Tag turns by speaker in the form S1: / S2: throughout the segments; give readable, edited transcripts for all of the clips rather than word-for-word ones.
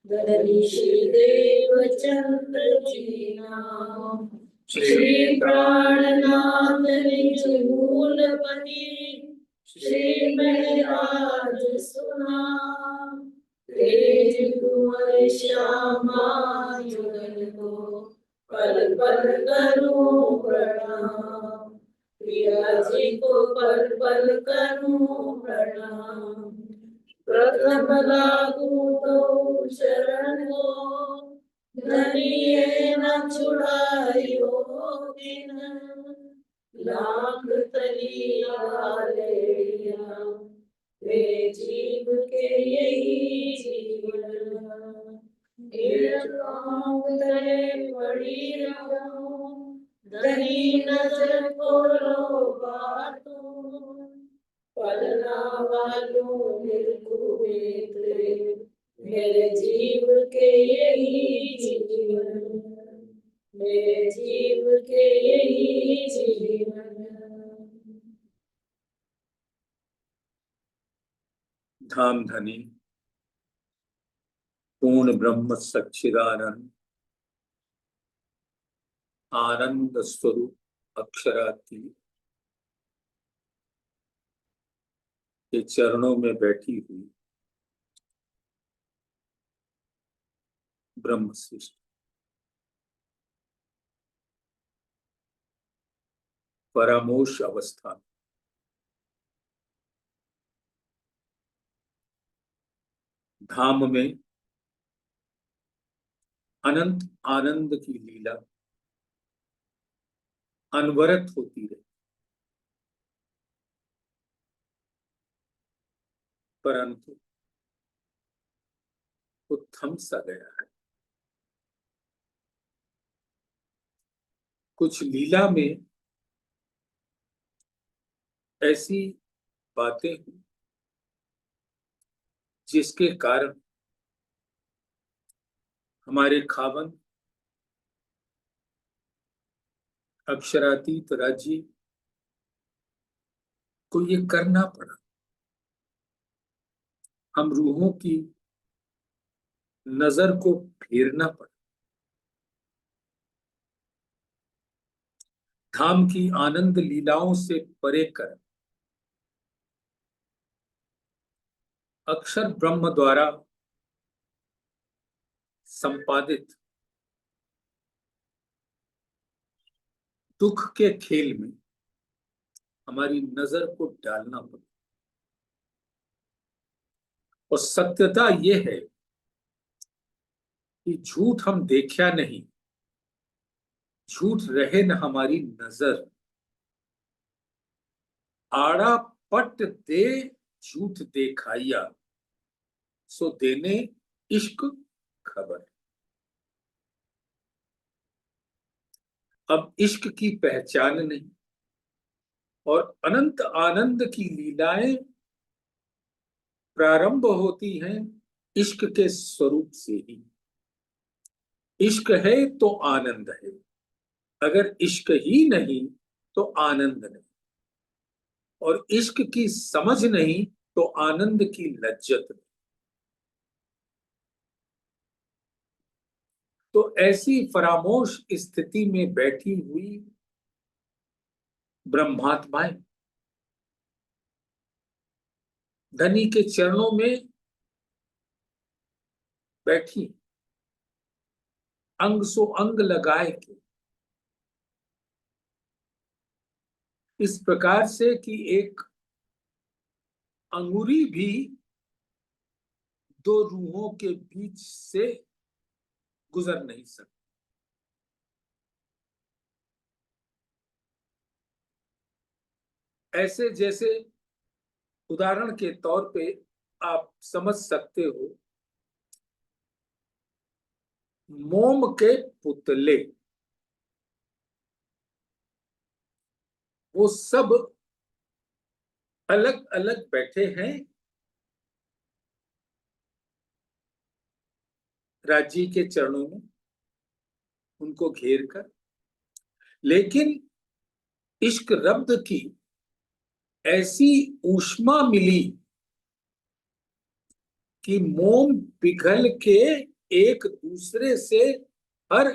S1: दरीशी देवचंद्र जीना श्री प्राणनाथ निज मूलपति श्री महराज सुना तेज कुंवर श्यामा युगल को पल पल करूं प्रणाम प्रिया जी को पल पल करूं प्रणाम प्रथम लागू तो शरण को धनिये न छुड़ायो दिन लाख तलिया वे जीव के यही जीवन पड़ी रहूं धनी नजर खोलो बातों पलना वालों मेरे जीव के यही जीवन मेरे जीव के यही जीवन।
S2: धाम धनी पूर्ण ब्रह्म सच्चिदानंद आनंद स्वरूप अक्षराती के चरणों में बैठी हुई ब्रह्म सृष्टि परामोश अवस्था धाम में अनंत आनंद की लीला अनवरत होती रही, परंतु वो थम सा गया है। कुछ लीला में ऐसी बातें हुई जिसके कारण हमारे खावन अक्षरातीत राज्य को ये करना पड़ा। हम रूहों की नजर को फेरना पड़ा। धाम की आनंद लीलाओं से परे कर अक्षर ब्रह्म द्वारा संपादित दुख के खेल में हमारी नजर को डालना पड़ा। और सत्यता यह है कि झूठ हम देखा नहीं, झूठ रहे न हमारी नजर। आड़ा पट दे झूठ देखाइया सो देने इश्क खबर। अब इश्क की पहचान नहीं और अनंत आनंद की लीलाएं प्रारंभ होती हैं इश्क के स्वरूप से ही। इश्क है तो आनंद है, अगर इश्क ही नहीं तो आनंद नहीं, और इश्क की समझ नहीं तो आनंद की लज्जत नहीं। तो ऐसी फरामोश स्थिति में बैठी हुई ब्रह्मात्माएं धनी के चरणों में बैठी, अंग सो अंग लगाए के, इस प्रकार से कि एक अंगुरी भी दो रूहों के बीच से गुजर नहीं सकती। ऐसे जैसे उदाहरण के तौर पे आप समझ सकते हो, मोम के पुतले, वो सब अलग अलग बैठे हैं राज्य के चरणों में, उनको घेर कर, लेकिन इश्क रब्द की ऐसी ऊष्मा मिली कि मोम पिघल के एक दूसरे से हर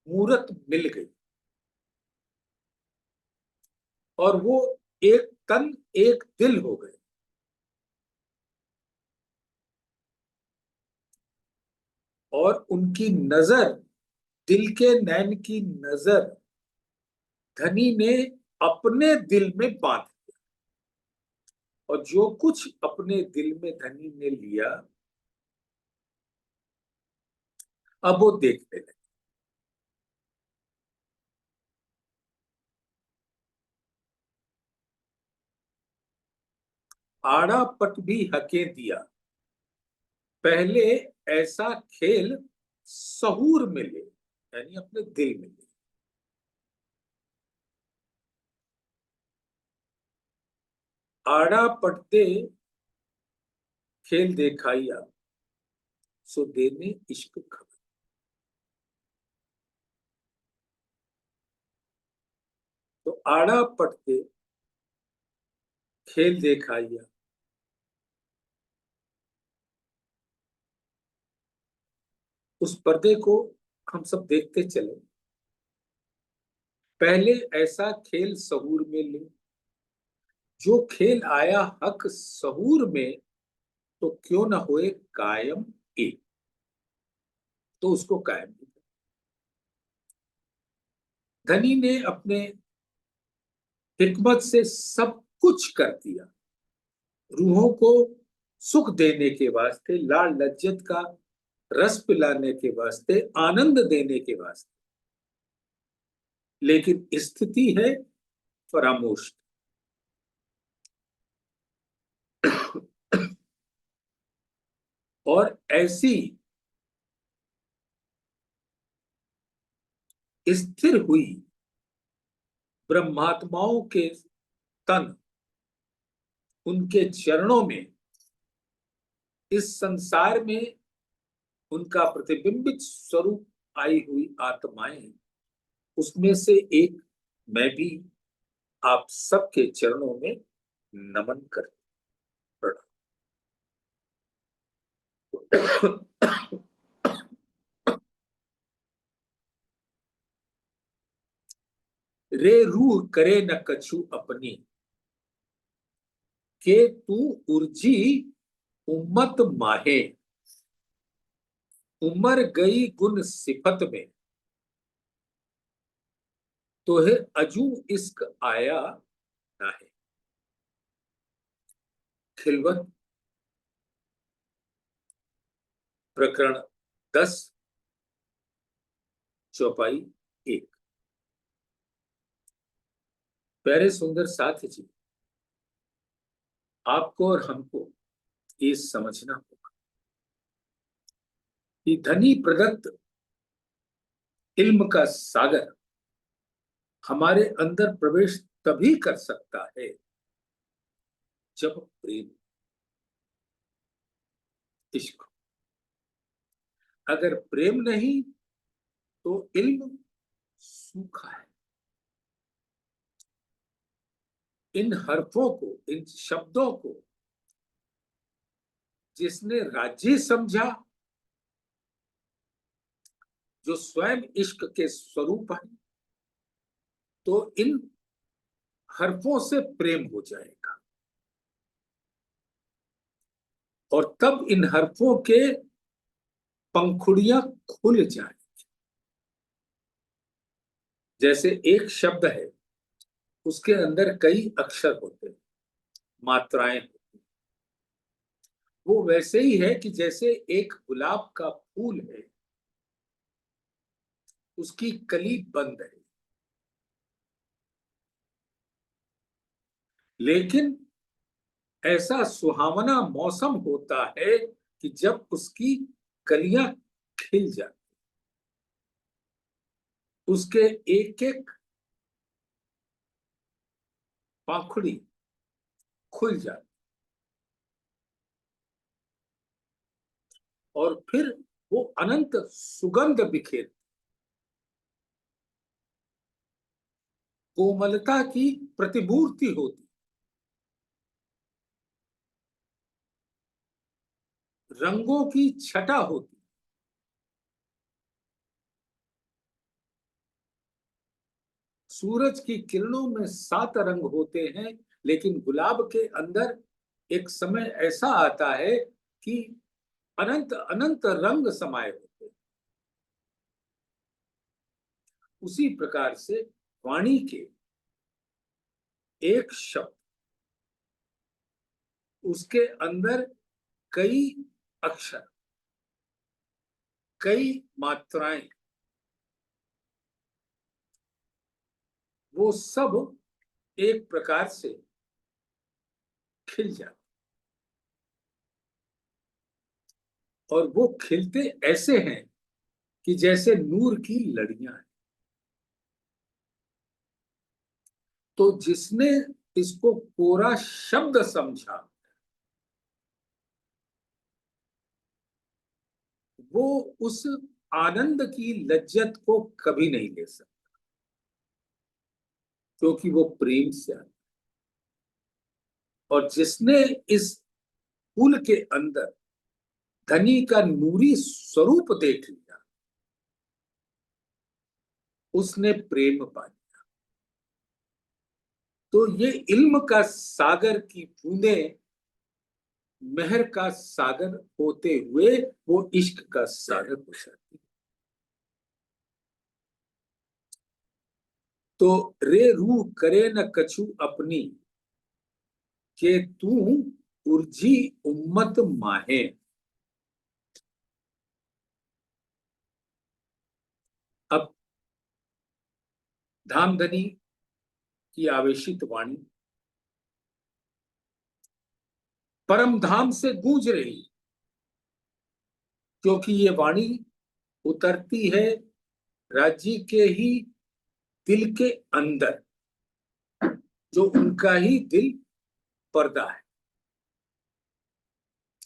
S2: मूरत मिल गई और वो एक तन एक दिल हो गए। और उनकी नजर, दिल के नैन की नजर धनी ने अपने दिल में बांध दिया और जो कुछ अपने दिल में धनी ने लिया अब वो देखने लगे। आड़ा पट भी हके दिया, पहले ऐसा खेल सहूर में ले, यानी अपने दिल में ले। आड़ा पटते खेल देखाइया, सो देने इश्क खबर। तो आड़ा पटते खेल देखाइया, उस पर्दे को हम सब देखते चले। पहले ऐसा खेल सहूर में ले, जो खेल आया हक सहूर में, तो क्यों न होए कायम एक। तो उसको कायम किया। धनी ने अपने हिकमत से सब कुछ कर दिया, रूहों को सुख देने के वास्ते, लाल लज्जत का रस पिलाने के वास्ते, आनंद देने के वास्ते, लेकिन स्थिति है फरामोश। और ऐसी स्थिर हुई ब्रह्मात्माओं के तन उनके चरणों में, इस संसार में उनका प्रतिबिंबित स्वरूप आई हुई आत्माएं, उसमें से एक मैं भी आप सबके चरणों में नमन कर पड़ा। रे रूह करे न कछु अपनी, के तू उर्जी उम्मत माहे, उमर गई गुन सिफत में, तो है अजू इश्क आया ना है। खिलवत प्रकरण 10 चौपाई 1। प्यारे सुंदर साथी जी, आपको और हमको ये समझना होगा कि धनी प्रदत्त इल्म का सागर हमारे अंदर प्रवेश तभी कर सकता है जब प्रेम, इश्क। अगर प्रेम नहीं तो इल्म सूखा है। इन हरफों को, इन शब्दों को जिसने राज्य समझा, जो स्वयं इश्क के स्वरूप है, तो इन हरफों से प्रेम हो जाएगा और तब इन हरफों के पंखुड़ियां खुल जाएंगी। जैसे एक शब्द है, उसके अंदर कई अक्षर होते हैं, मात्राएं होती हैं। वो वैसे ही है कि जैसे एक गुलाब का फूल है, उसकी कली बंद है, लेकिन ऐसा सुहावना मौसम होता है कि जब उसकी कलियां खिल जाती, उसके एक एक पाखुड़ी खुल जाती और फिर वो अनंत सुगंध बिखेर। कोमलता की प्रतिमूर्ति होती, रंगों की छटा होती। सूरज की किरणों में 7 रंग होते हैं, लेकिन गुलाब के अंदर एक समय ऐसा आता है कि अनंत अनंत रंग समाये होते हैं। उसी प्रकार से वाणी के एक शब्द, उसके अंदर कई अक्षर, कई मात्राएं, वो सब एक प्रकार से खिल जाते, और वो खिलते ऐसे हैं कि जैसे नूर की लड़ियां हैं। तो जिसने इसको कोरा शब्द समझा, वो उस आनंद की लज्जत को कभी नहीं ले सकता, क्योंकि वो प्रेम से आता है। और जिसने इस फूल के अंदर धनी का नूरी स्वरूप देख लिया, उसने प्रेम पा लिया। तो ये इल्म का सागर की बूंदें मेहर का सागर होते हुए वो इश्क का सागर हो जाती। तो रे रूह करे न कछु अपनी, के तू उर्जी उम्मत माहे। अब धामधनी की आवेशित वाणी परम धाम से गूंज रही, क्योंकि ये वाणी उतरती है राज्य के ही दिल के अंदर, जो उनका ही दिल पर्दा है।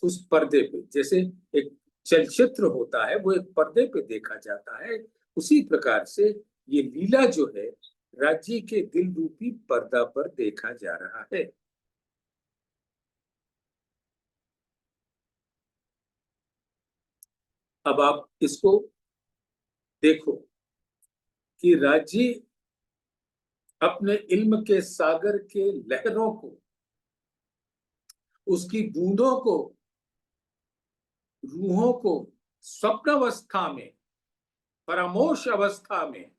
S2: उस पर्दे पे, जैसे एक चलचित्र होता है वो एक पर्दे पे देखा जाता है, उसी प्रकार से ये लीला जो है राज्य के दिल रूपी पर्दा पर देखा जा रहा है। अब आप इसको देखो कि राज्य अपने इल्म के सागर के लहरों को, उसकी बूंदों को, रूहों को स्वप्न अवस्था में, परामोश अवस्था में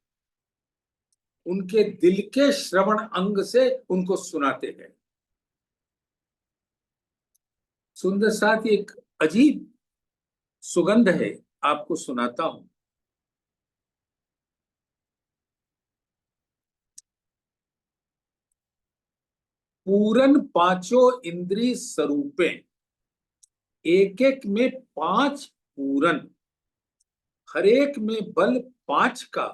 S2: उनके दिल के श्रवण अंग से उनको सुनाते हैं। सुंदर साथ एक अजीब सुगंध है, आपको सुनाता हूं। पूरन पांचों इंद्रिय स्वरूपे, एक एक में 5 पूरन, हर एक में बल 5 का,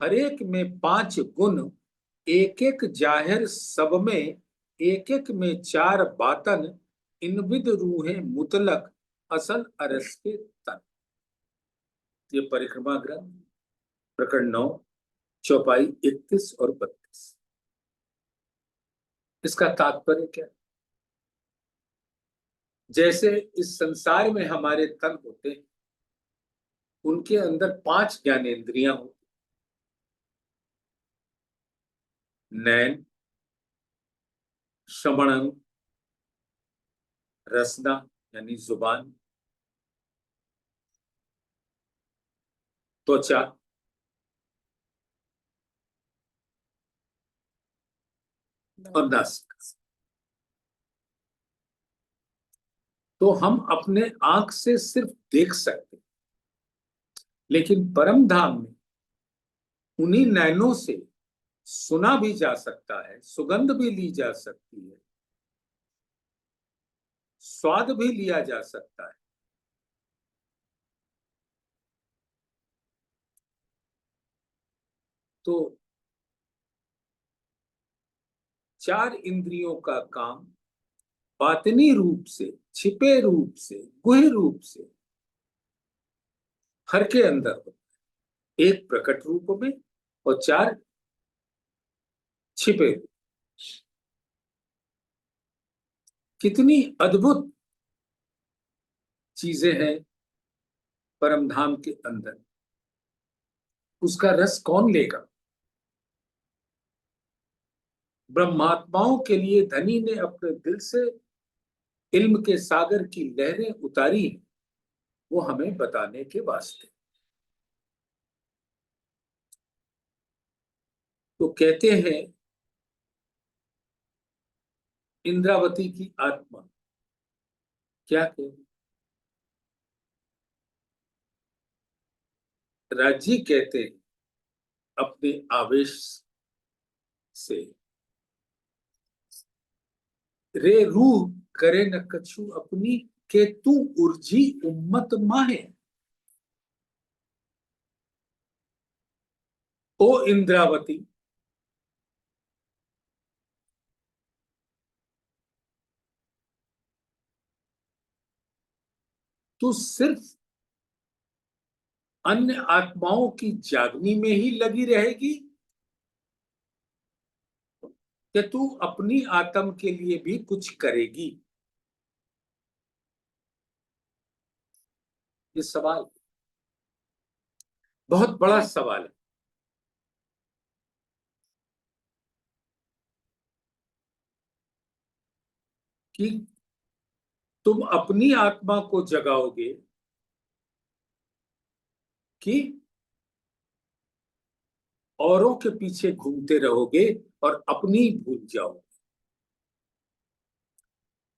S2: हर एक में 5 गुण, एक एक जाहिर सब में, एक एक में 4 बातन, इन विद रूहें मुतलक असल अरस के तन। ये परिक्रमा ग्रंथ प्रकरण 9 चौपाई 31 और 32। इसका तात्पर्य क्या? जैसे इस संसार में हमारे तन होते हैं, उनके अंदर 5 ज्ञानेंद्रियां होती, नैन, श्रवण, रसना यानी जुबान, त्वचा, और नासिका। तो हम अपने आंख से सिर्फ देख सकते हैं, लेकिन परम धाम में उन्हीं नैनों से सुना भी जा सकता है, सुगंध भी ली जा सकती है, स्वाद भी लिया जा सकता है। तो 4 इंद्रियों का काम बातिनी रूप से, छिपे रूप से, गुह रूप से हर के अंदर होता है, एक प्रकट रूप में और 4 छिपे। कितनी अद्भुत चीजें हैं परम धाम के अंदर, उसका रस कौन लेगा। ब्रह्मात्माओं के लिए धनी ने अपने दिल से इल्म के सागर की लहरें उतारी, वो हमें बताने के वास्ते। तो कहते हैं इंद्रावती की आत्मा क्या कहे। राजी कहते हैं अपने आवेश से, रे रूह करे न कछु अपनी, के तू उर्जी उम्मत माहे। ओ इंद्रावती, तू सिर्फ अन्य आत्माओं की जागनी में ही लगी रहेगी, कि तू अपनी आत्म के लिए भी कुछ करेगी। ये सवाल बहुत बड़ा सवाल है कि तुम अपनी आत्मा को जगाओगे कि औरों के पीछे घूमते रहोगे और अपनी भूल जाओगे।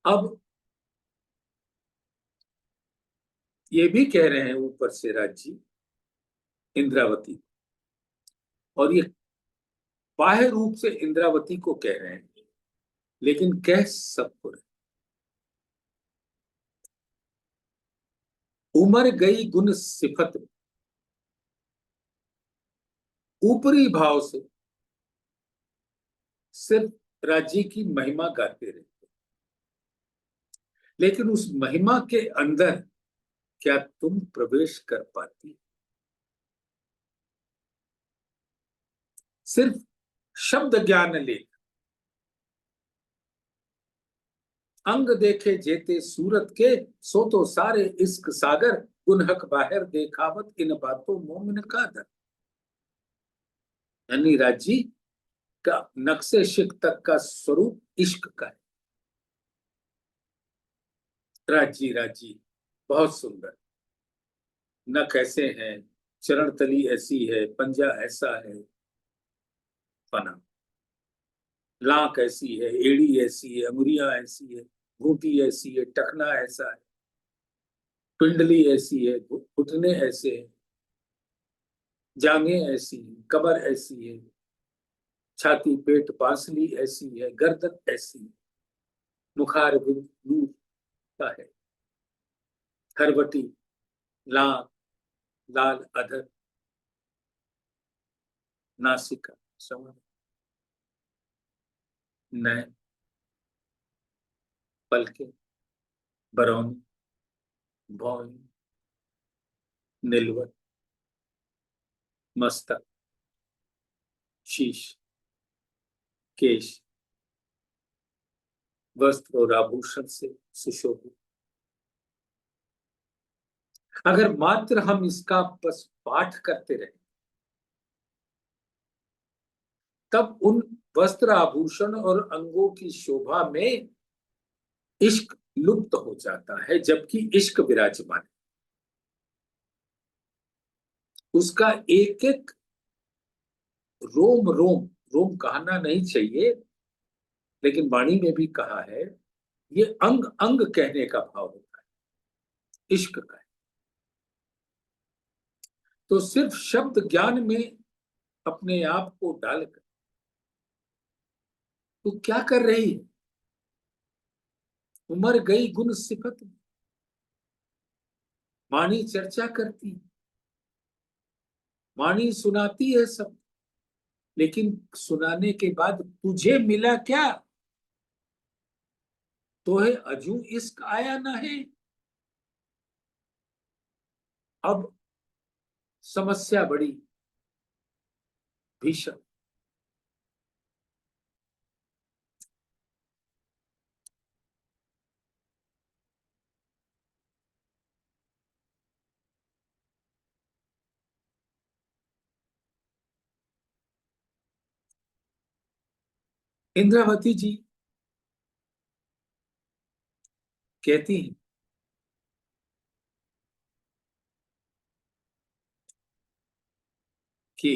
S2: अब ये भी कह रहे हैं ऊपर से राजी इंद्रावती, और ये बाह्य रूप से इंद्रावती को कह रहे हैं, लेकिन कह सबको रहे। उमर गई गुण सिफत में, ऊपरी भाव से सिर्फ राजी की महिमा गाते रहते, लेकिन उस महिमा के अंदर क्या तुम प्रवेश कर पाती। सिर्फ शब्द ज्ञान ले, अंग देखे जेते सूरत के, सो तो सारे इश्क सागर, गुनहक बाहर देखावत इन बातों मोमिन का दर। यानी राजी का नक्शे शिक तक का स्वरूप इश्क का है। राजी राजी बहुत सुंदर, नख ऐसे हैं, चरण तली ऐसी है, पंजा ऐसा है, फना लाख ऐसी है, एड़ी ऐसी है, अंगुरियां ऐसी है, घूंटी ऐसी है, टखना ऐसा है, पिंडली ऐसी है, घुटने ऐसे हैं, जांघें ऐसी हैं, कमर ऐसी है, छाती पेट पांसली ऐसी है, गर्दन ऐसी है, मुखार नूर का है, खरबटी, लाल लाल अधर, नासिका, समर, नैन, पलके, बरौनी, भौं, नीलवत, मस्तक, शीश, केश, वस्त्र और आभूषण से सुशोभित। अगर मात्र हम इसका बस पाठ करते रहे, तब उन वस्त्र आभूषण और अंगों की शोभा में इश्क लुप्त हो जाता है, जबकि इश्क विराजमान है। उसका एक एक रोम रोम, रोम कहना नहीं चाहिए, लेकिन वाणी में भी कहा है, ये अंग अंग कहने का भाव होता है, इश्क का है। तो सिर्फ शब्द ज्ञान में अपने आप को डालकर तू क्या कर रही है। उमर गई गुण सिफत में, वाणी चर्चा करती, वाणी सुनाती है सब, लेकिन सुनाने के बाद तुझे मिला क्या। तो है अजू इश्क आया ना है। अब समस्या बड़ी भीषण, इंद्रावती जी कहती हैं कि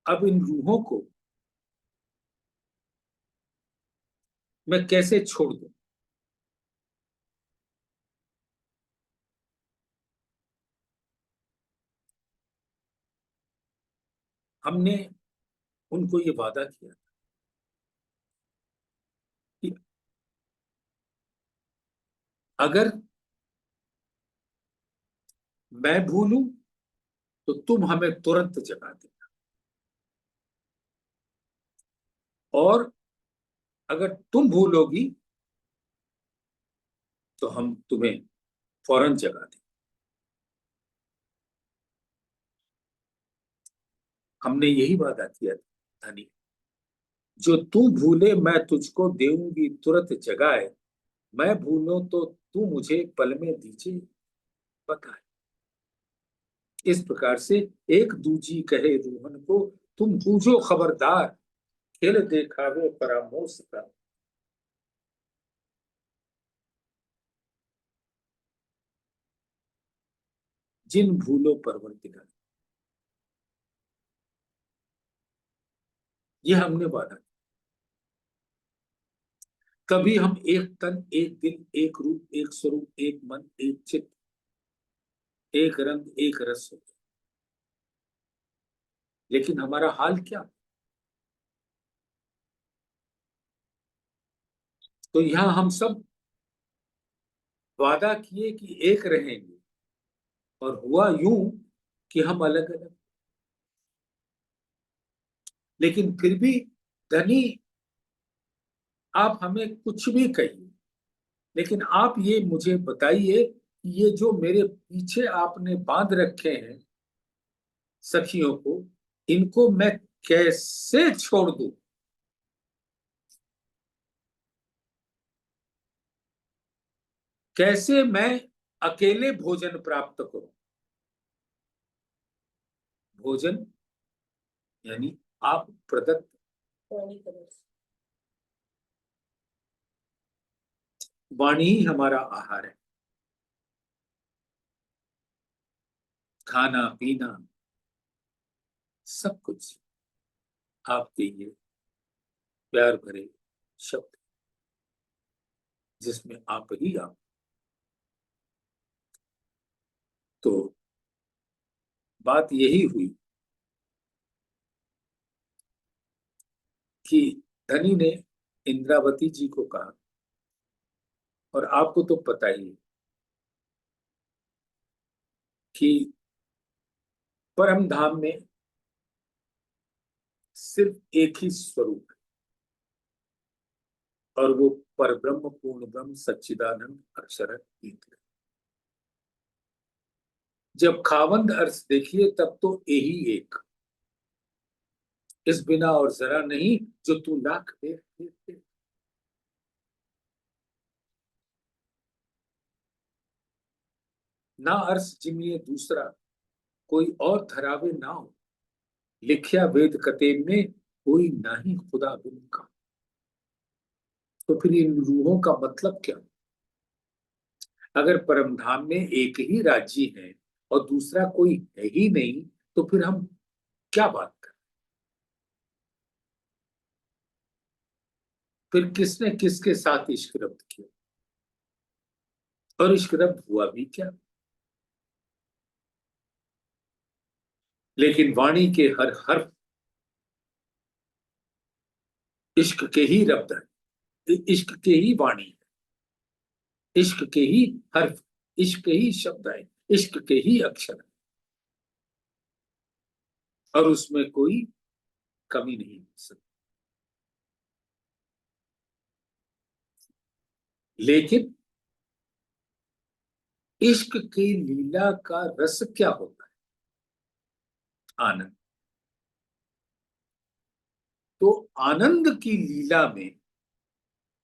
S2: अब इन रूहों को मैं कैसे छोड़ दूं। हमने उनको ये वादा किया कि अगर मैं भूलूं तो तुम हमें तुरंत जगा देना, और अगर तुम भूलोगी तो हम तुम्हें फौरन जगा दें। हमने यही वादा किया था धनी, जो तू भूले मैं तुझको देऊंगी तुरंत जगाए, मैं भूलूं तो तू मुझे पल में दीजिए बताए। इस प्रकार से एक दूजी कहे रूहन को, तुम बूझो खबरदार, खेल देखावे परामोश का। जिन भूलो परवरदिगार, ये हमने वादा किया। कभी हम एक तन, एक दिल, एक रूप, एक स्वरूप, एक मन, एक चित्त, एक रंग, एक रस होते, लेकिन हमारा हाल क्या। तो यहां हम सब वादा किए कि एक रहेंगे, और हुआ यूं कि हम अलग अलग। लेकिन फिर भी धनी, आप हमें कुछ भी कहिए, लेकिन आप ये मुझे बताइए कि ये जो मेरे पीछे आपने बांध रखे हैं सखियों को, इनको मैं कैसे छोड़ दूं। कैसे मैं अकेले भोजन प्राप्त करूं। भोजन यानी आप प्रदत्त, वाणी ही हमारा आहार है। खाना पीना सब कुछ आपके ये प्यार भरे शब्द, जिसमें आप ही आप। तो बात यही हुई कि धनी ने इंद्रावती जी को कहा, और आपको तो पता ही है कि परम धाम में सिर्फ एक ही स्वरूप है, और वो परब्रह्म पूर्ण ब्रह्म सच्चिदानंद अक्षर एक है। जब खावंद अर्थ देखिए तब तो यही एक, इस बिना और जरा नहीं, जो तू लाख देख देख देख। ना अर्थ जिमिए दूसरा, कोई और धरावे ना हो, लिखिया वेद कतेब में, कोई नाही खुदा बिन का। तो फिर इन रूहों का मतलब क्या। अगर परम धाम में एक ही राज्य है और दूसरा कोई है ही नहीं, तो फिर हम क्या बात करें। फिर किसने किसके साथ इश्क रब्त किया, और इश्क रब्त हुआ भी क्या। लेकिन वाणी के हर हर्फ इश्क के ही रब्त है, इश्क के ही वाणी है, इश्क के ही हर्फ, इश्क के ही शब्द है, इश्क के ही अक्षर है, और उसमें कोई कमी नहीं हो सकती। लेकिन इश्क की लीला का रस क्या होता है। आनंद। तो आनंद की लीला में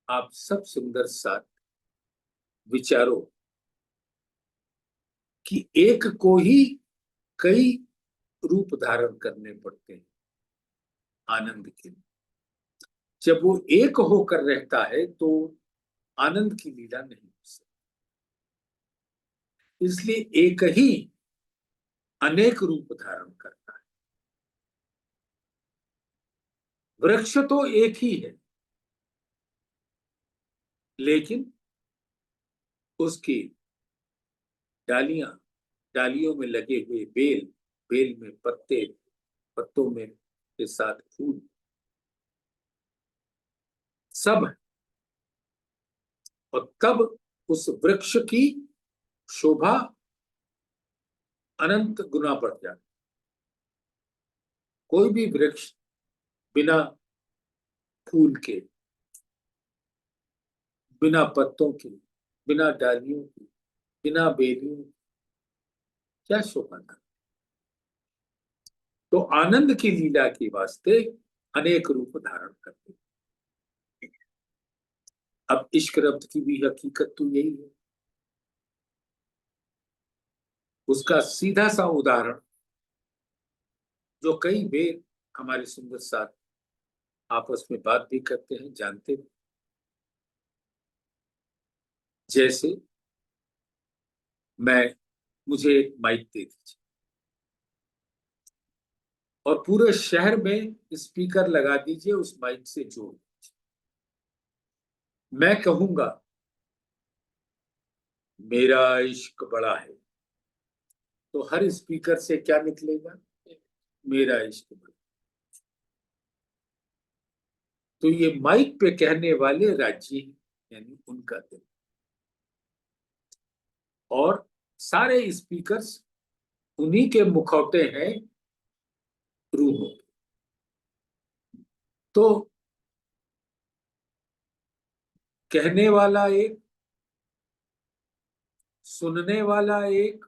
S2: आप सब सुंदर साथ विचारो कि एक को ही कई रूप धारण करने पड़ते हैं। आनंद के लिए। जब वो एक होकर रहता है तो आनंद की लीला नहीं हो सकती। इसलिए एक ही अनेक रूप धारण करता है। वृक्ष तो एक ही है, लेकिन उसकी डालियां, डालियों में लगे हुए बेल, बेल में पत्ते, पत्तों में के साथ फूल, सब है। और तब उस वृक्ष की शोभा अनंत गुना बढ़ जाती। कोई भी वृक्ष बिना फूल के, बिना पत्तों के, बिना डालियों के, बिना बेलियों के क्या शोभा था। तो आनंद की लीला के वास्ते अनेक रूप धारण करते। अब इश्क रब्त की भी हकीकत तो यही है। उसका सीधा सा उदाहरण जो कई बेर हमारे सुंदर साथ आपस में बात भी करते हैं, जानते हैं। जैसे मुझे एक माइक दे दीजिए और पूरे शहर में स्पीकर लगा दीजिए, उस माइक से जोड़ दीजिए। मैं कहूंगा मेरा इश्क बड़ा है, तो हर स्पीकर से क्या निकलेगा? मेरा इश्क बड़ा। तो ये माइक पे कहने वाले राजी हैं, यानी उनका दिल। और सारे स्पीकर्स उन्हीं के मुखौटे हैं रूहों। तो कहने वाला एक, सुनने वाला एक,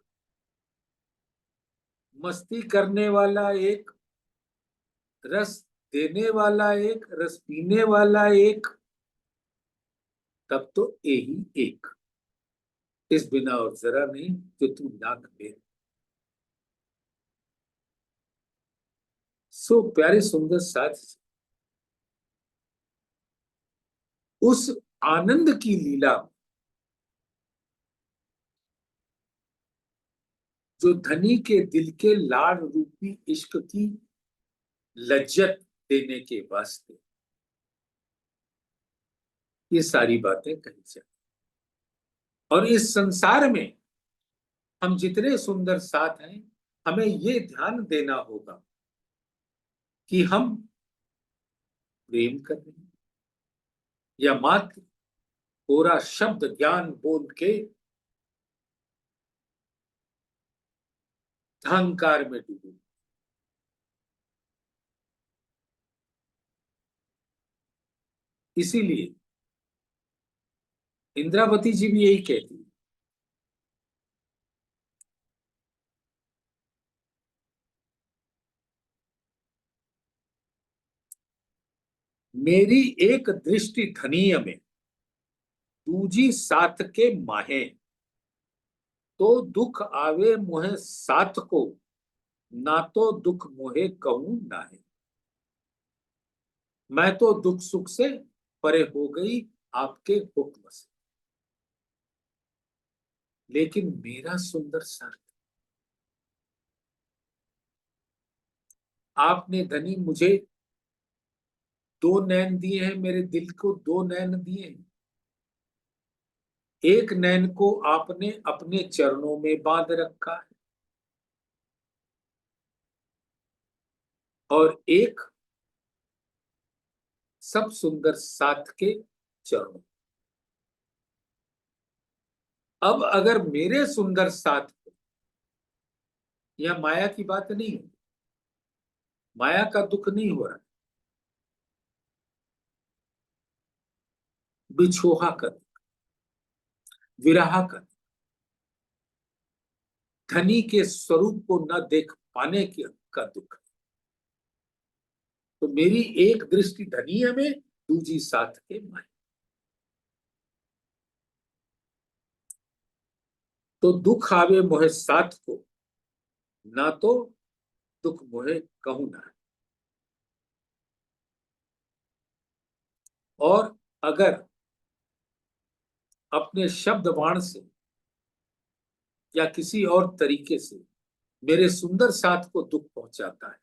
S2: मस्ती करने वाला एक, रस देने वाला एक, रस पीने वाला एक, तब तो यही एक। इस बिना और जरा नहीं जो तू लाख दे। सो प्यारे सुंदर साथ, उस आनंद की लीला जो धनी के दिल के लाड़ रूपी इश्क की लज्जत देने के वास्ते ये सारी बातें कही जाए। और इस संसार में हम जितने सुंदर साथ हैं, हमें ये ध्यान देना होगा कि हम प्रेम कर रहे हैं या मात्र पूरा शब्द ज्ञान बोल के अहंकार में डूबे। इसीलिए इंद्रावती जी भी यही कहती है, मेरी एक दृष्टि धनीय में दूजी साथ के माहे, तो दुख आवे मोहे साथ को, ना तो दुख मोहे कहूं नाहे। मैं तो दुख सुख से परे हो गई आपके हुक्म से, लेकिन मेरा सुंदर साथ, आपने धनी मुझे दो नैन दिए हैं, मेरे दिल को दो नैन दिए हैं। एक नैन को आपने अपने चरणों में बांध रखा है और एक सब सुंदर साथ के चरणों। अब अगर मेरे सुंदर साथ को, यह माया की बात नहीं है, माया का दुख नहीं हो रहा, बिछोहा का, विरह का, धनी के स्वरूप को न देख पाने की का दुख। तो मेरी एक दृष्टि धनी में, दूजी साथ के माया। तो दुख आवे मोहे साथ को, ना तो दुख मोहे कहूं ना। और अगर अपने शब्द बाण से या किसी और तरीके से मेरे सुंदर साथ को दुख पहुंचाता है,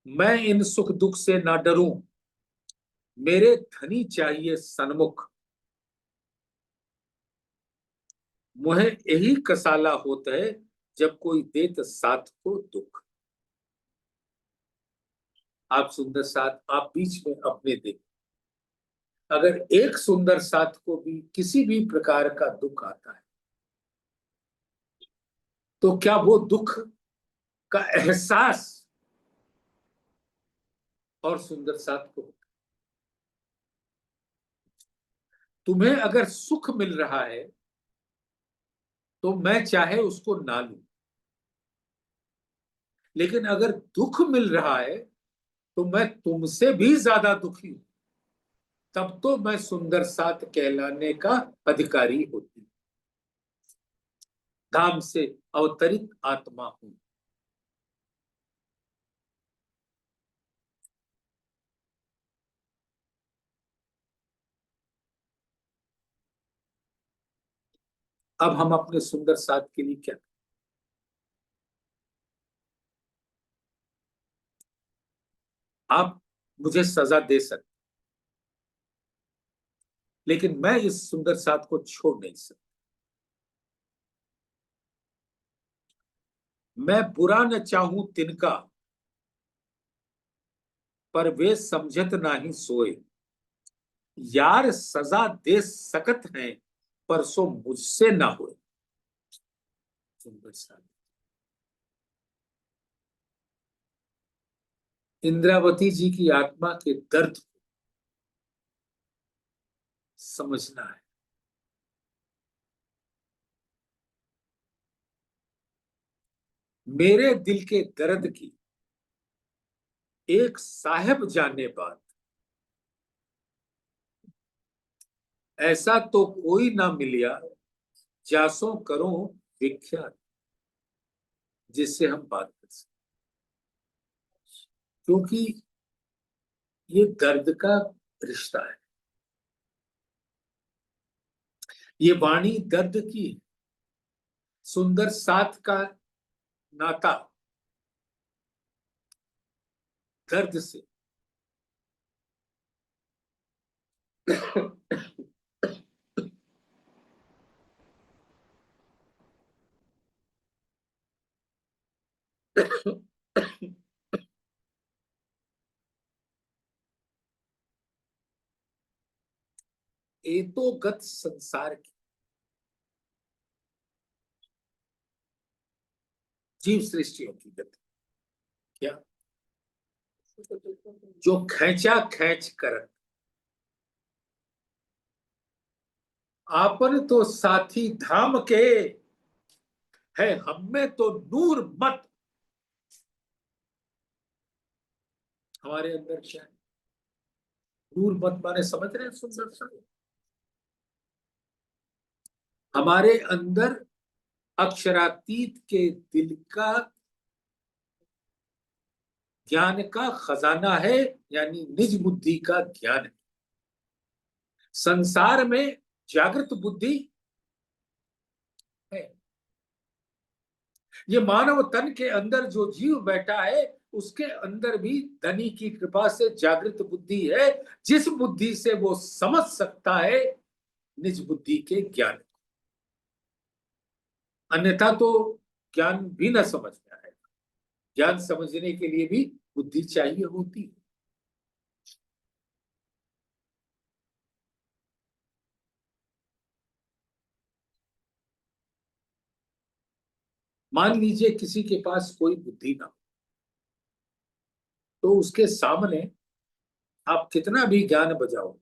S2: मैं इन सुख दुख से ना डरूं, मेरे धनी चाहिए सन्मुख, मुहे यही कसाला होता है जब कोई देत साथ को दुख। आप सुंदर साथ आप बीच में अपने देख, अगर एक सुंदर साथ को भी किसी भी प्रकार का दुख आता है तो क्या वो दुख का एहसास और सुंदर साथ को होता है? तुम्हें अगर सुख मिल रहा है तो मैं चाहे उसको ना लूं, लेकिन अगर दुख मिल रहा है तो मैं तुमसे भी ज्यादा दुखी हूं, तब तो मैं सुंदर साथ कहलाने का अधिकारी होती, धाम से अवतरित आत्मा हूं। अब हम अपने सुंदर साथ के लिए क्या, आप मुझे सजा दे सकते, लेकिन मैं इस सुंदर साथ को छोड़ नहीं सकता। मैं बुरा न चाहूं तिनका, पर वे समझत नाही सोए, यार सजा दे सकत हैं पर सो मुझसे ना होए। सुंदर साथ, इंद्रावती जी की आत्मा के दर्द को समझना है। मेरे दिल के दर्द की एक साहेब जाने बात, ऐसा तो कोई ना मिलिया, जासों करो विख्यात, जिससे हम बात कर सकें, क्योंकि ये दर्द का रिश्ता है, ये वाणी दर्द की है। सुंदर साथ का नाता दर्द से एतोगत संसार की जीव सृष्टियों की गति, क्या जो खैचा खैच कर, आपन तो साथी धाम के है, हम में तो नूर मत। हमारे अंदर क्या है, नूर मत माने समझ रहे हैं सुंदर सा, हमारे अंदर अक्षरातीत के दिल का ज्ञान का खजाना है, यानी निज बुद्धि का ज्ञान है। संसार में जागृत बुद्धि है, ये मानव तन के अंदर जो जीव बैठा है उसके अंदर भी धनी की कृपा से जागृत बुद्धि है, जिस बुद्धि से वो समझ सकता है निज बुद्धि के ज्ञान, अन्यथा तो ज्ञान भी न समझ में आएगा। ज्ञान समझने के लिए भी बुद्धि चाहिए होती है। मान लीजिए किसी के पास कोई बुद्धि ना हो, तो उसके सामने आप कितना भी ज्ञान बजाओ,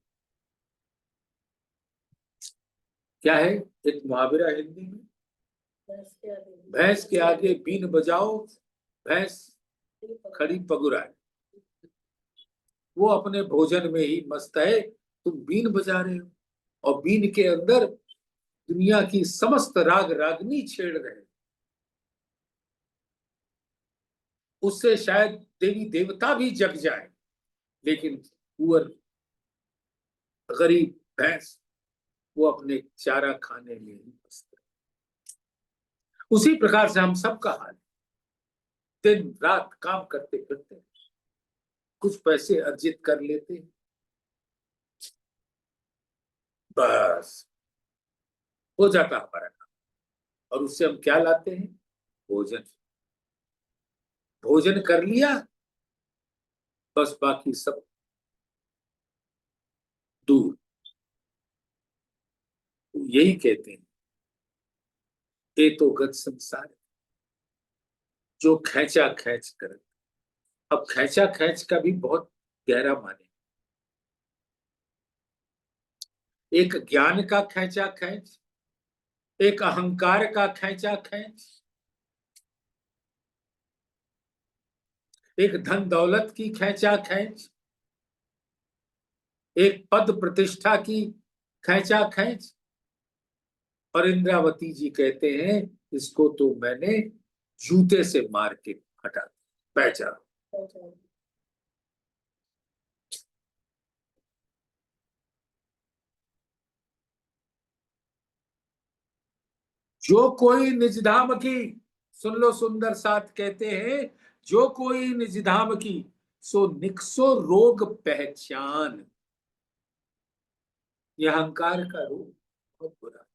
S2: क्या है एक मुहावरा हिंदी में, भैंस के आगे बीन बजाओ, भैंस खड़ी पगुराए। वो अपने भोजन में ही मस्त है, तुम बीन बजा रहे हो और बीन के अंदर दुनिया की समस्त राग रागनी छेड़ रहे हो। उससे शायद देवी देवता भी जग जाए, लेकिन पुअर गरीब भैंस वो अपने चारा खाने में ही मस्त है। उसी प्रकार से हम सबका हाल है, दिन रात काम करते फिरते हैं, कुछ पैसे अर्जित कर लेते हैं, बस हो जाता हमारा काम। और उससे हम क्या लाते हैं? भोजन। भोजन कर लिया, बस बाकी सब दूर। यही कहते हैं, ये तो गत संसार है, जो खैचा खैच कर। अब खैचा खैच का भी बहुत गहरा माने, एक ज्ञान का खैचा खैच, एक अहंकार का खैचा खैच, एक धन दौलत की खैचा खैच, एक पद प्रतिष्ठा की खैचा खैच। और इंद्रावती जी कहते हैं, इसको तो मैंने जूते से मार के हटा दिया, पहचान। जो कोई निज धाम की, सुन लो सुंदर साथ कहते हैं, जो कोई निज धाम की सो निकसो रोग पहचान। यह अहंकार का रोग बहुत बुरा है।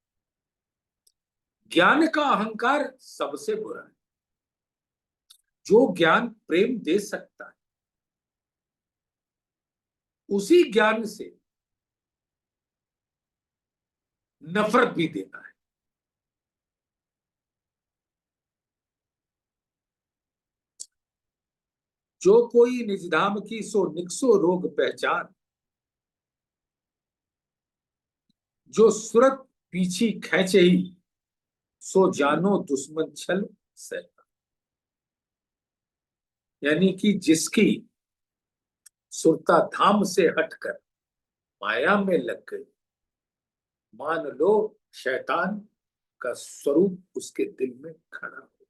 S2: ज्ञान का अहंकार सबसे बुरा है। जो ज्ञान प्रेम दे सकता है, उसी ज्ञान से नफरत भी देता है। जो कोई निज धाम की सो निकसो रोग पहचान। जो सूरत पीछी खेचे ही सो जानो दुश्मन छल सहता। यानी कि जिसकी सुरता धाम से हटकर माया में लग गई, मान लो शैतान का स्वरूप उसके दिल में खड़ा हो।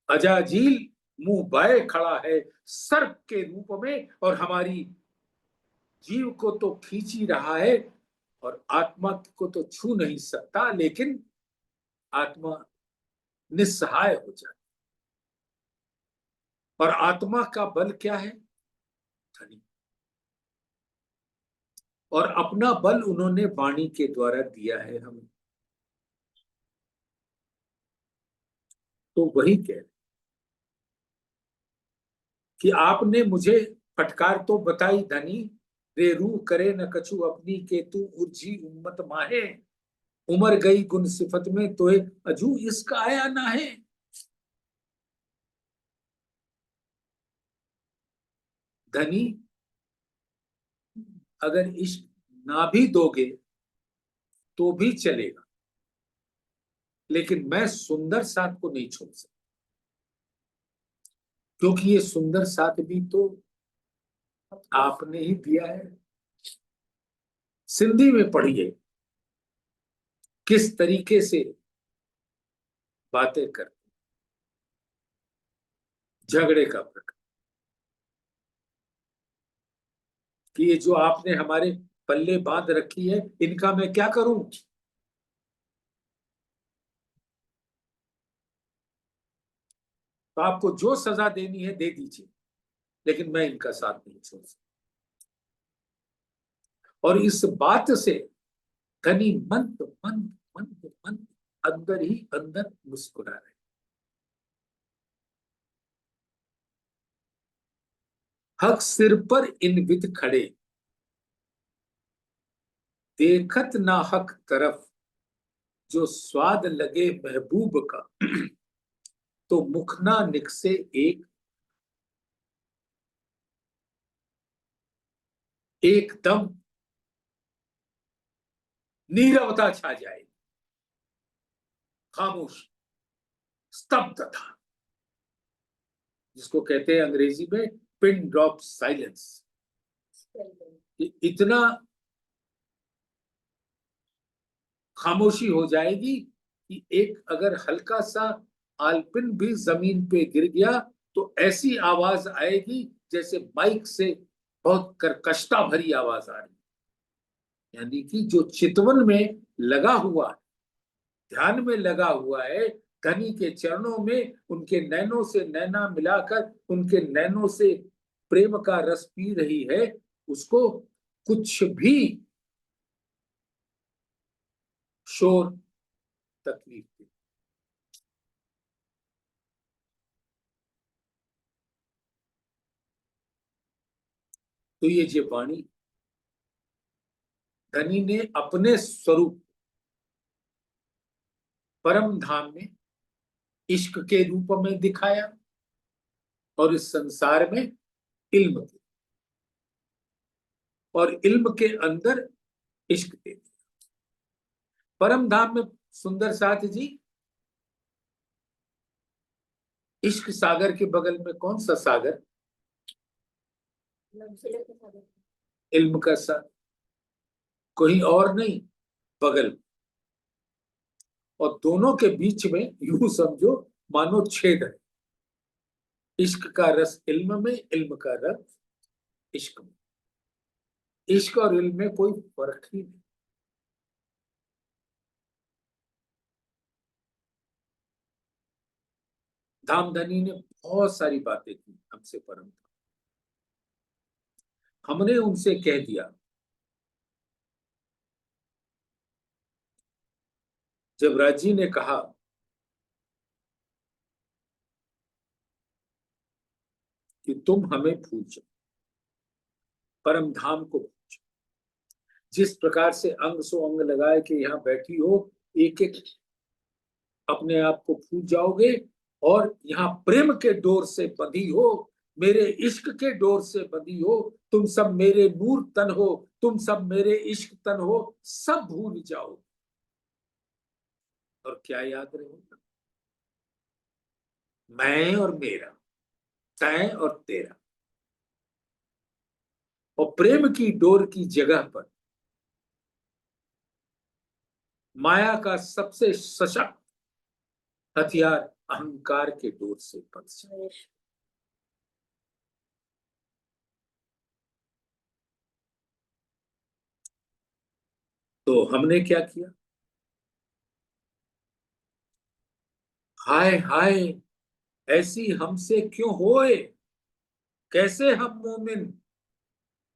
S2: अजाजील मुंह बाए खड़ा है सर्प के रूप में, और हमारी जीव को तो खींच ही रहा है, और आत्मा को तो छू नहीं सकता, लेकिन आत्मा निस्सहाय हो जाती। और आत्मा का बल क्या है? धनी। और अपना बल उन्होंने वाणी के द्वारा दिया है हमें। तो वही कह कि आपने मुझे फटकार तो बताई धनी, रे रूह करे न कछु अपनी के तू उर्जी उम्मत माहे। उमर गई गुण सिफत में तोए अजू इसका आया ना है। धनी, अगर इश्क ना भी दोगे तो भी चलेगा, लेकिन मैं सुंदर साथ को नहीं छोड़ सकता, क्योंकि ये सुंदर साथ भी तो आपने ही दिया है। सिंधी में पढ़िए किस तरीके से बातें कर, झगड़े का प्रकार, कि ये जो आपने हमारे पल्ले बांध रखी है, इनका मैं क्या करूं? तो आपको जो सजा देनी है दे दीजिए, लेकिन मैं इनका साथ नहीं छोड़ सकता। और इस बात से धनी मंद मंद मंद मंद अंदर ही अंदर मुस्कुरा रहे। हक सिर पर इन विध खड़े, देखत ना हक तरफ, जो स्वाद लगे महबूब का, तो मुख ना निकसे एक, एकदम नीरवता छा जाएगी, खामोश, स्तब्धता, जिसको कहते हैं अंग्रेजी में पिन ड्रॉप साइलेंस। इतना खामोशी हो जाएगी कि एक अगर हल्का सा आलपिन भी जमीन पे गिर गया तो ऐसी आवाज आएगी जैसे बाइक से बहुत कर्कशता भरी आवाज आ रही। यानी कि जो चितवन में लगा हुआ है, ध्यान में लगा हुआ है, धनी के चरणों में उनके नैनों से नैना मिलाकर उनके नैनों से प्रेम का रस पी रही है, उसको कुछ भी शोर तकलीफ दे। तो ये वाणी धनी ने अपने स्वरूप परम धाम में इश्क के रूप में दिखाया और इस संसार में इल्म के, और इल्म के अंदर इश्क दे दिया। परम धाम में सुंदर साथ जी, इश्क सागर के बगल में कौन सा सागर? इल्म का सागर, कोई और नहीं, बगल में। और दोनों के बीच में यूं समझो मानो छेद है। इश्क का रस इल्म में, इल्म का रस इश्क में। इश्क और इल्म में कोई फर्क ही नहीं। धामधनी ने बहुत सारी बातें की हमसे परम। हमने उनसे कह दिया, जब राजी ने कहा कि तुम हमें पूछो, परम धाम को पूछो, जिस प्रकार से अंग सो अंग लगाए के यहाँ बैठी हो, एक एक अपने आप को पूछ जाओगे, और यहाँ प्रेम के डोर से बंधी हो, मेरे इश्क के डोर से बंधी हो, तुम सब मेरे नूर तन हो, तुम सब मेरे इश्क तन हो, सब भूल जाओ। और क्या याद रहेगा? मैं और मेरा, तैं और तेरा। और प्रेम की डोर की जगह पर माया का सबसे सशक्त हथियार अहंकार के डोर से बंध जाए। तो हमने क्या किया? हाय हाय, ऐसी हमसे क्यों होए, कैसे हम मोमिन,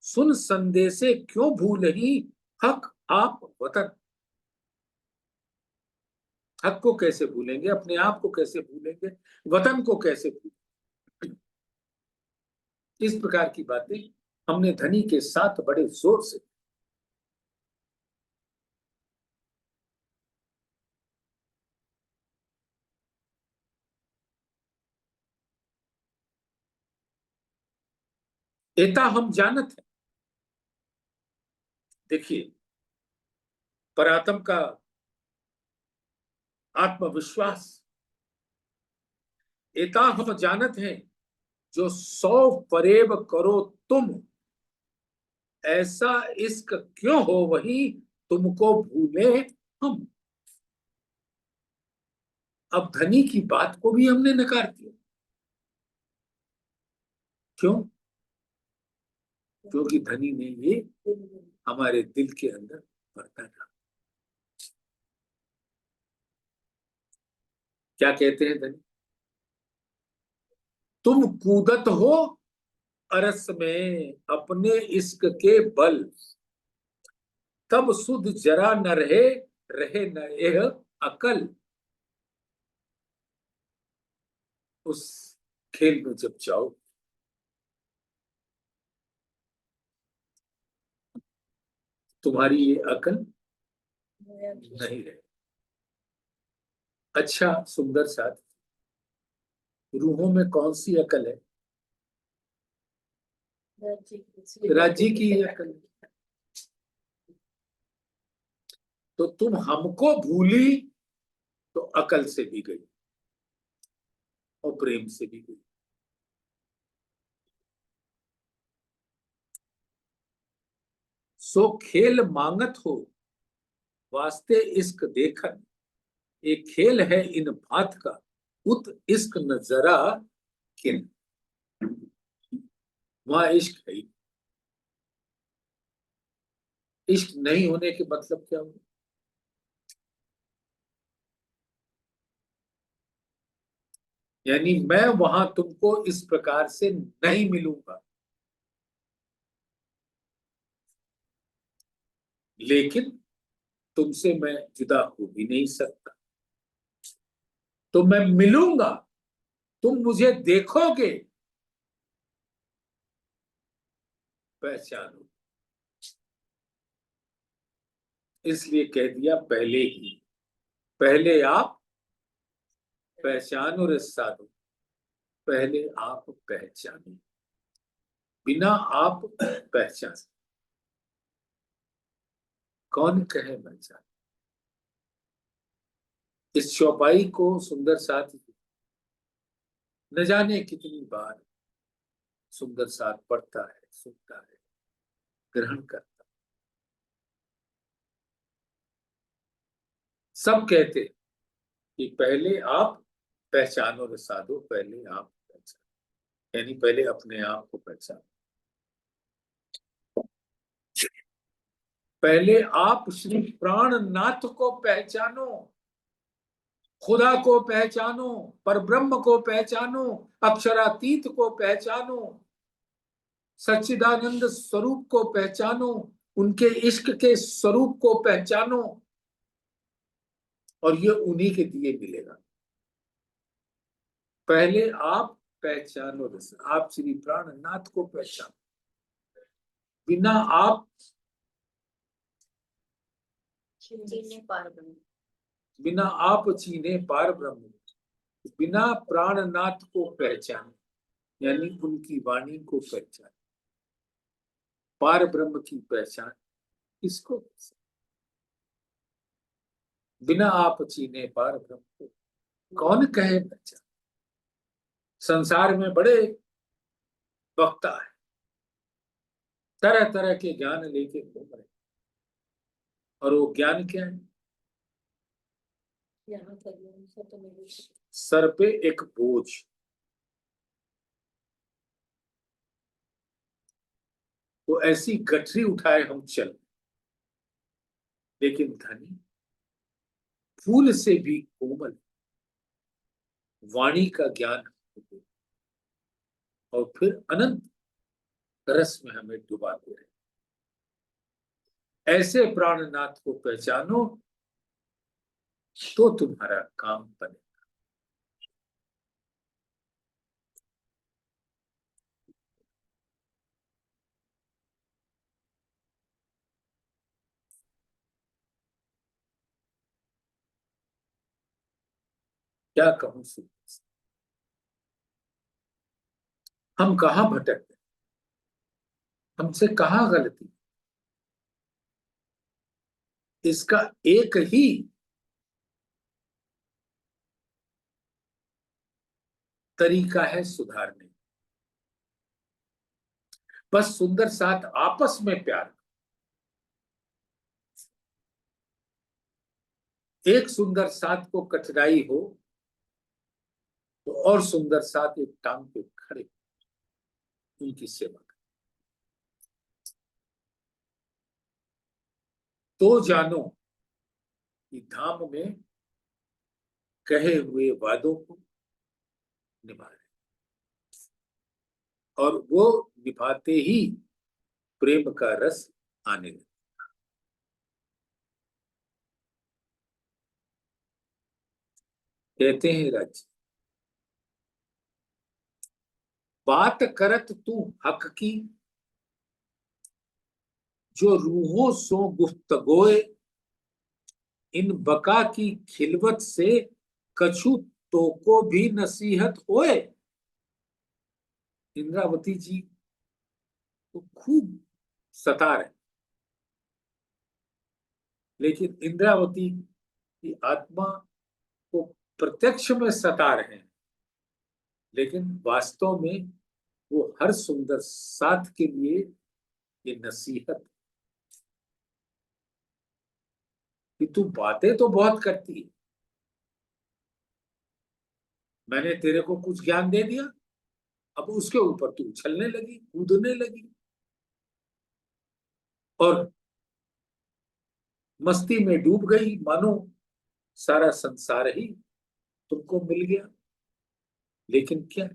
S2: सुन संदेशे क्यों भूलही, हक आप वतन। हक को कैसे भूलेंगे, अपने आप को कैसे भूलेंगे, वतन को कैसे भूलेंगे? इस प्रकार की बातें हमने धनी के साथ बड़े जोर से। एता हम जानत है। देखिए, परात्म का आत्मविश्वास। एता हम जानत हैं, जो 100 फरेब करो तुम, ऐसा इश्क क्यों हो वही, तुमको भूले हम। अब धनी की बात को भी हमने नकार दिया। क्यों? क्योंकि धनी ने ये हमारे दिल के अंदर भरता था। क्या कहते हैं धनी? तुम कूदत हो अरस में अपने इश्क के बल, तब सुध जरा न रहे, रहे न यह अकल। उस खेल में जब जाओ, तुम्हारी ये अकल नहीं रहे। अच्छा सुंदर साथ, रूहों में कौन सी अकल है? राज्य की अकल। तो तुम हमको भूली तो अकल से भी गई और प्रेम से भी गई। सो खेल मांगत हो वास्ते इश्क देखन, एक खेल है इन भात का, उत इश्क न जरा किन, वहां इश्क है ही। इश्क नहीं होने के मतलब क्या हुआ? यानी मैं वहां तुमको इस प्रकार से नहीं मिलूंगा, लेकिन तुमसे मैं जुदा हो भी नहीं सकता। तो मैं मिलूंगा, तुम मुझे देखोगे, पहचानो। इसलिए कह दिया पहले ही, पहले आप पहचानो रे साधो, पहले आप पहचानो, बिना आप पहचान कौन कहे पहचान। इस चौपाई को सुंदर साथ न जाने कितनी बार सुंदर साथ पढ़ता है, सुनता है, ग्रहण करता। सब कहते कि पहले आप पहचानो रे साधो, पहले आप पहचानो, यानी पहले अपने आप को पहचानो। पहले आप श्री प्राणनाथ को पहचानो, खुदा को पहचानो, पर ब्रह्म को पहचानो, अक्षरातीत को पहचानो, सच्चिदानंद स्वरूप को पहचानो, उनके इश्क के स्वरूप को पहचानो, और ये उन्हीं के दिए मिलेगा। पहले आप पहचानो, आप श्री प्राणनाथ को पहचानो, बिना आप
S1: चीने पार ब्रह्म,
S2: बिना आप चीने पार ब्रह्म, बिना प्राणनाथ को पहचाने, यानी उनकी वाणी को पहचाने, पार ब्रह्म की पहचान किसको? बिना आप चीने पार ब्रह्म को कौन कहे पहचान। संसार में बड़े वक्ता है, तरह तरह के ज्ञान लेके घूम रहे, और वो ज्ञान क्या है?
S1: यहाँ तो मेरे
S2: सर पे एक बोझ, वो ऐसी गठरी उठाए हम चल, लेकिन धनी फूल से भी कोमल वाणी का ज्ञान, और फिर अनंत रस में हमें डुबाते रहे। ऐसे प्राणनाथ को पहचानो तो तुम्हारा काम बने। क्या कहूं सुन, हम कहां भटकते, हमसे कहां गलती। इसका एक ही तरीका है सुधारने, बस सुंदर साथ आपस में प्यार। एक सुंदर साथ को कठिनाई हो तो और सुंदर साथ एक टांग पे खड़े उनकी सेवा करें। तो जानो कि धाम में कहे हुए वादों को निभा रहे, और वो निभाते ही प्रेम का रस आने लगे। कहते हैं राज, बात करत तू हक की, जो रूहों सो गुफ्तगोए, इन बका की खिलवत से कछु तो को भी नसीहत होए। इंद्रावती जी को खूब सता रहे, लेकिन इंद्रावती की आत्मा को प्रत्यक्ष में सता रहे हैं, लेकिन वास्तव में वो हर सुंदर साथ के लिए ये नसीहत कि तू बातें तो बहुत करती है, मैंने तेरे को कुछ ज्ञान दे दिया, अब उसके ऊपर तू उछलने लगी, कूदने लगी और मस्ती में डूब गई, मानो सारा संसार ही तुमको मिल गया। लेकिन क्या,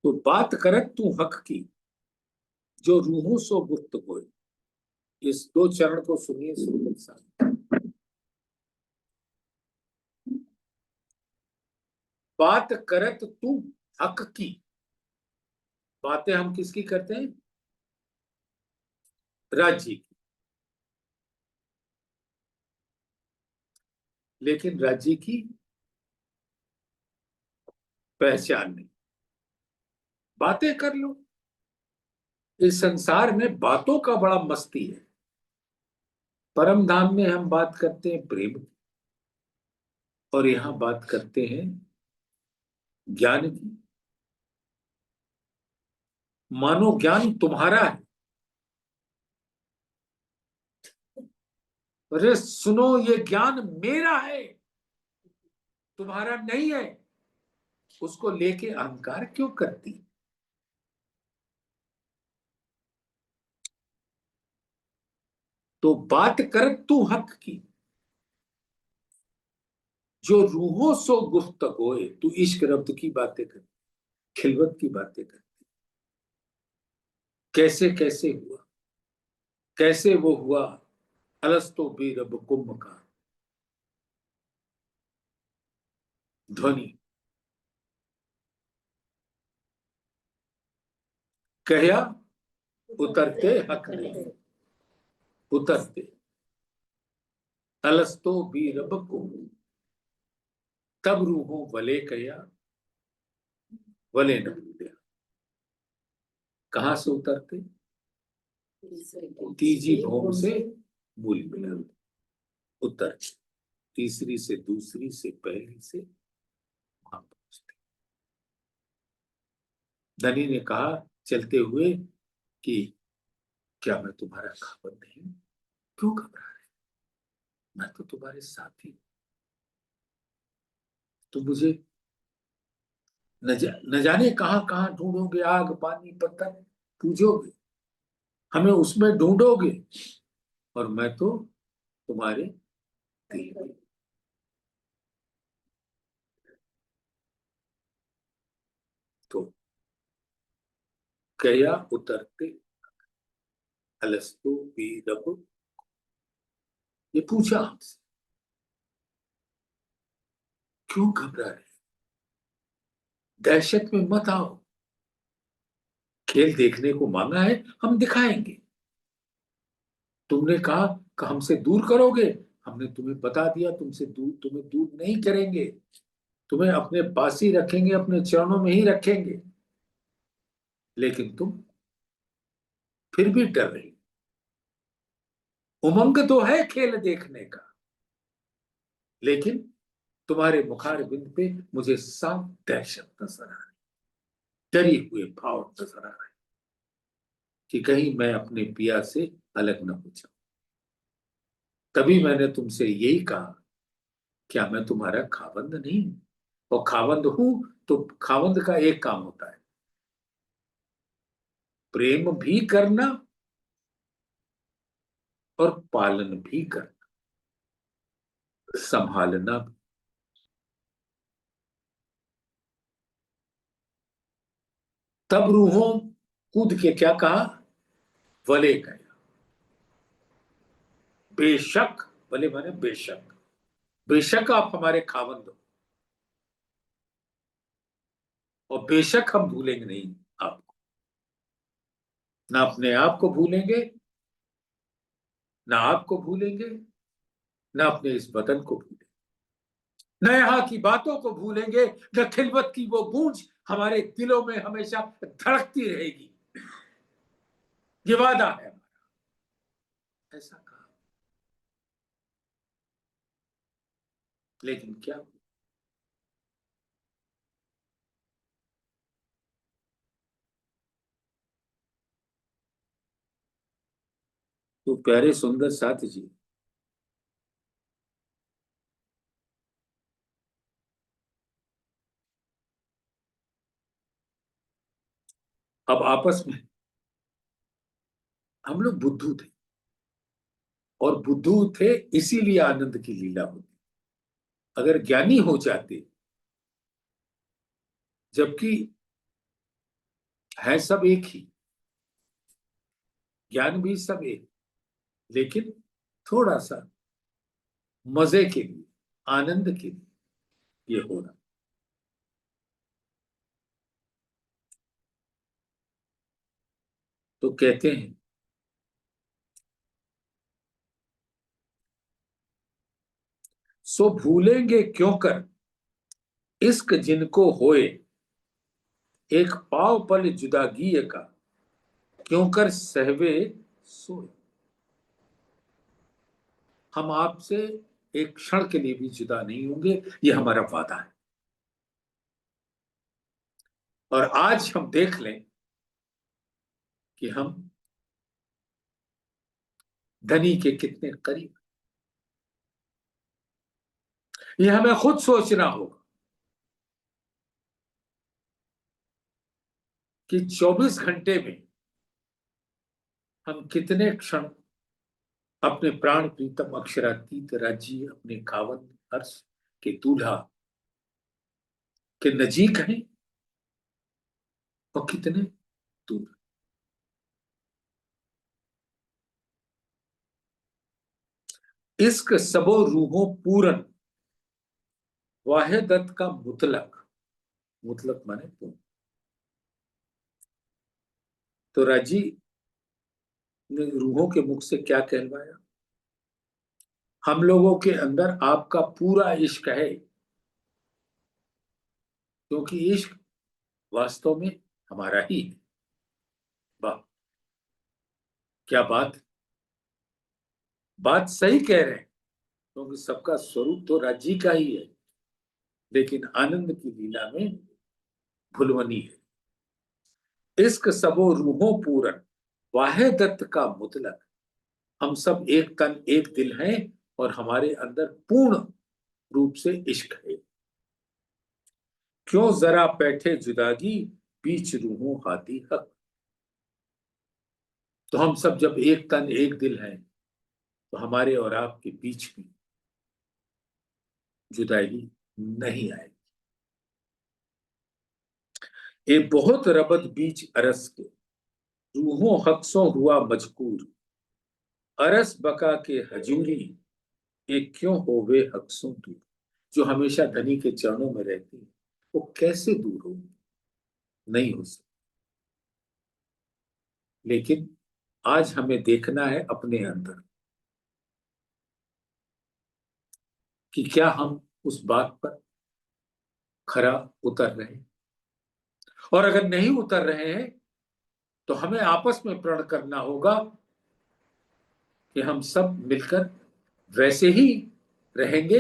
S2: तो बात करत तू हक की, जो रूहों सो गुफ्त होए। इस दो चरण को सुनिए सुनिए साहब। बात करत तू हक की, बातें हम किसकी करते हैं? राज्य की। लेकिन राज्य की पहचान नहीं। बातें कर लो, इस संसार में बातों का बड़ा मस्ती है। परम धाम में हम बात करते हैं प्रेम की, और यहां बात करते हैं ज्ञान की। मानो ज्ञान तुम्हारा है। अरे सुनो, ये ज्ञान मेरा है, तुम्हारा नहीं है। उसको लेके अहंकार क्यों करती? तो बात कर तू हक की, जो रूहों सो गुफ्तगोए। तू इश्क रब्त की बातें कर, खिलवत की बातें कर। कैसे कैसे हुआ, कैसे वो हुआ, अलस्तो बी रब कुंभ का ध्वनि। कहया उतरते हक नहीं, उतरते अलस्तो बी रब कुंभ। तब रूहों वले कया, वले न भूले। कहां से उतरते? तीजी भौम से मूल मिलन। उतर, तीसरी से दूसरी से पहली से वहां पहुंचते। धनी ने कहा चलते हुए कि क्या मैं तुम्हारा खाबन नहीं हूं? क्यों घबरा रहे? मैं तो तुम्हारे साथी हूं। तुम मुझे न जाने कहां कहां ढूंढोगे, आग पानी पत्थर पूजोगे, हमें उसमें ढूंढोगे, और मैं तो तुम्हारे दिल में। तो गया उतरते अलस्तु बी रब। ये पूछा हमसे, क्यों घबरा रहे? दहशत में मत आओ। खेल देखने को मांगा है, हम दिखाएंगे। तुमने कहा कि हमसे दूर करोगे, हमने तुम्हें बता दिया तुमसे दूर, तुम्हें दूर नहीं करेंगे। तुम्हें अपने पास ही रखेंगे, अपने चरणों में ही रखेंगे। लेकिन तुम फिर भी डर रही। उमंग तो है खेल देखने का, लेकिन तुम्हारे मुखार बिंद पे मुझे साफ दहशत नजर आ रही, डरी हुए भाव नजर आ रहे कि कहीं मैं अपने पिया से अलग न हो जाऊं। तभी मैंने तुमसे यही कहा, क्या मैं तुम्हारा खाबंद नहीं हूं? और खाबंद हूं तो खाबंद का एक काम होता है, प्रेम भी करना और पालन भी करना, संभालना भी। तब रूहों कूद के क्या कहा? वले गया। बेशक, वले माने बेशक, बेशक आप हमारे खाबंद हो, और बेशक हम भूलेंगे नहीं आपको। ना अपने आप को भूलेंगे, ना आपको भूलेंगे, ना अपने इस वतन को भूलेंगे, न यहाँ की बातों को भूलेंगे, न खिलवत की वो गूंज हमारे दिलों में हमेशा धड़कती रहेगी। ये वादा है हमारा। ऐसा कहा। लेकिन क्या, तो प्यारे सुंदर साथ जी, अब आपस में हम लोग बुद्धू थे, और बुद्धू थे इसीलिए आनंद की लीला होती। अगर ज्ञानी हो जाते, जबकि है सब एक ही, ज्ञान भी सब एक, लेकिन थोड़ा सा मजे के लिए, आनंद के लिए ये हो रहा। तो कहते हैं, सो भूलेंगे क्यों कर इश्क जिनको होए, एक पाव पल जुदागी का क्यों कर सहवे सोए। हम आपसे एक क्षण के लिए भी जुदा नहीं होंगे, ये हमारा वादा है। और आज हम देख लें कि हम धनी के कितने करीब। ये हमें खुद सोचना होगा कि 24 घंटे में हम कितने क्षण अपने प्राण प्रीतम अक्षरातीत राज्य, अपने खावन हर्ष के दूल्हा के नजीक हैं, और कितने दूर। इश्क सबो रूहों पूरन, वाहिदत का मुतलक, मुतलक माने पूर्ण। तो राजी ने रूहों के मुख से क्या कहलवाया, हम लोगों के अंदर आपका पूरा इश्क है, क्योंकि इश्क वास्तव में हमारा ही है। वाह, क्या बात सही कह रहे हैं, क्योंकि सबका स्वरूप तो राजी का ही है, लेकिन आनंद की लीला में भुलवनी है। इश्क सबो रूहों पूरन, वाहिदत का मुतलक। हम सब एक तन एक दिल हैं, और हमारे अंदर पूर्ण रूप से इश्क है। क्यों जरा बैठे जुदागी, बीच रूहों हाथी हक। तो हम सब जब एक तन एक दिल हैं, तो हमारे और आपके बीच में जुदाई नहीं आएगी। ये बहुत रबत बीच अरस के, रूहों हक्सों हुआ मजकूर। अरस बका के हजूरी, ये क्यों होवे हक्सों दूर। जो हमेशा धनी के चरणों में रहती है, वो कैसे दूर होगी, नहीं हो सकती। लेकिन आज हमें देखना है अपने अंदर कि क्या हम उस बात पर खरा उतर रहे हैं। और अगर नहीं उतर रहे हैं, तो हमें आपस में प्रण करना होगा कि हम सब मिलकर वैसे ही रहेंगे,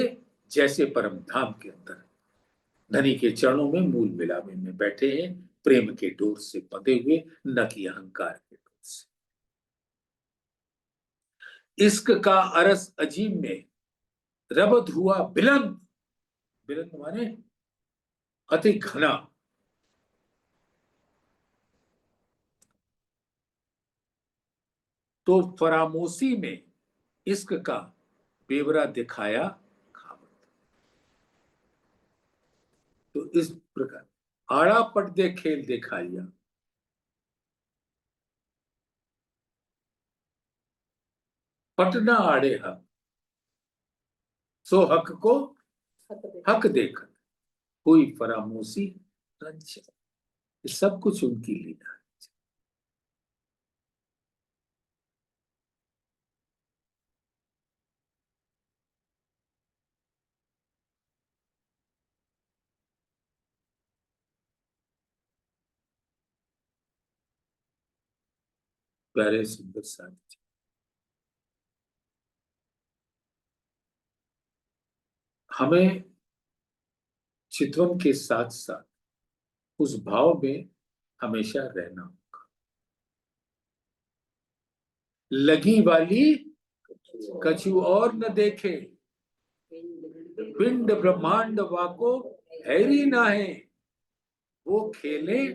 S2: जैसे परम धाम के अंदर धनी के चरणों में मूल मिलावे में बैठे हैं, प्रेम के डोर से बंधे हुए, न कि अहंकार के डोर से। इश्क का अरस अजीम में रबत हुआ बिलंद, बिलंद माने अति घना। तो फरामोशी में इश्क का बेवरा दिखाया खाबत। तो इस प्रकार आड़ा पट दे खेल दिखाइया, पटना आड़े हक, सो हक को हक देखत, कोई फरामोशी रंच। ये सब कुछ उनकी लीला है। प्यारे सुंदर साथ, हमें चितवन के साथ साथ उस भाव में हमेशा रहना होगा। लगी वाली कछु और न देखे, पिंड ब्रह्मांड वाको हैरी नाहे, वो खेले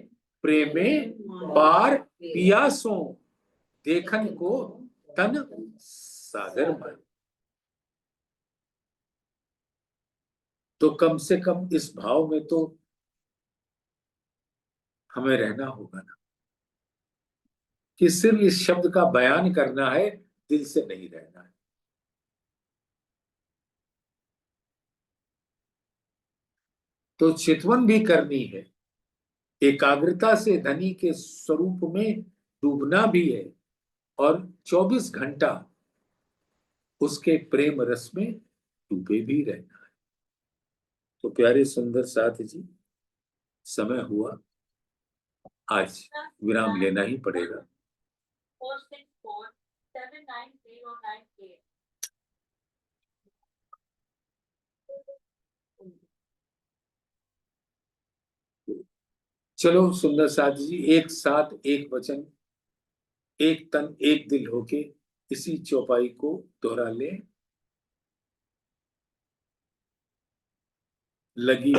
S2: प्रेमे पार पियासों, देखन को तन सागर माई। तो कम से कम इस भाव में तो हमें रहना होगा ना, कि सिर्फ इस शब्द का बयान करना है, दिल से नहीं रहना है। तो चितवन भी करनी है, एकाग्रता से धनी के स्वरूप में डूबना भी है, और 24 घंटा उसके प्रेम रस में डूबे भी रहना है। तो प्यारे सुंदर साथ जी, समय हुआ, आज विराम लेना ही पड़ेगा।
S1: 464790998।
S2: चलो सुंदर साथ जी, एक साथ एक वचन एक तन एक दिल होके इसी चौपाई को दोहरा ले। लगी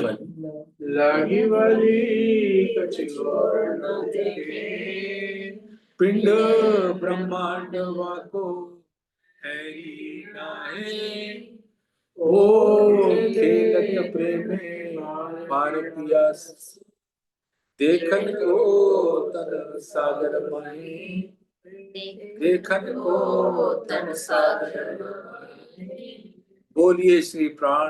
S2: वाली कछु और न देखे, पिंड ब्रह्मांड वाको हैरी नाहे, ओ खेलत प्रेमे पार पियास, देखन को तन सागर माही, देखन को तन सागर माही। बोलिए श्री प्राण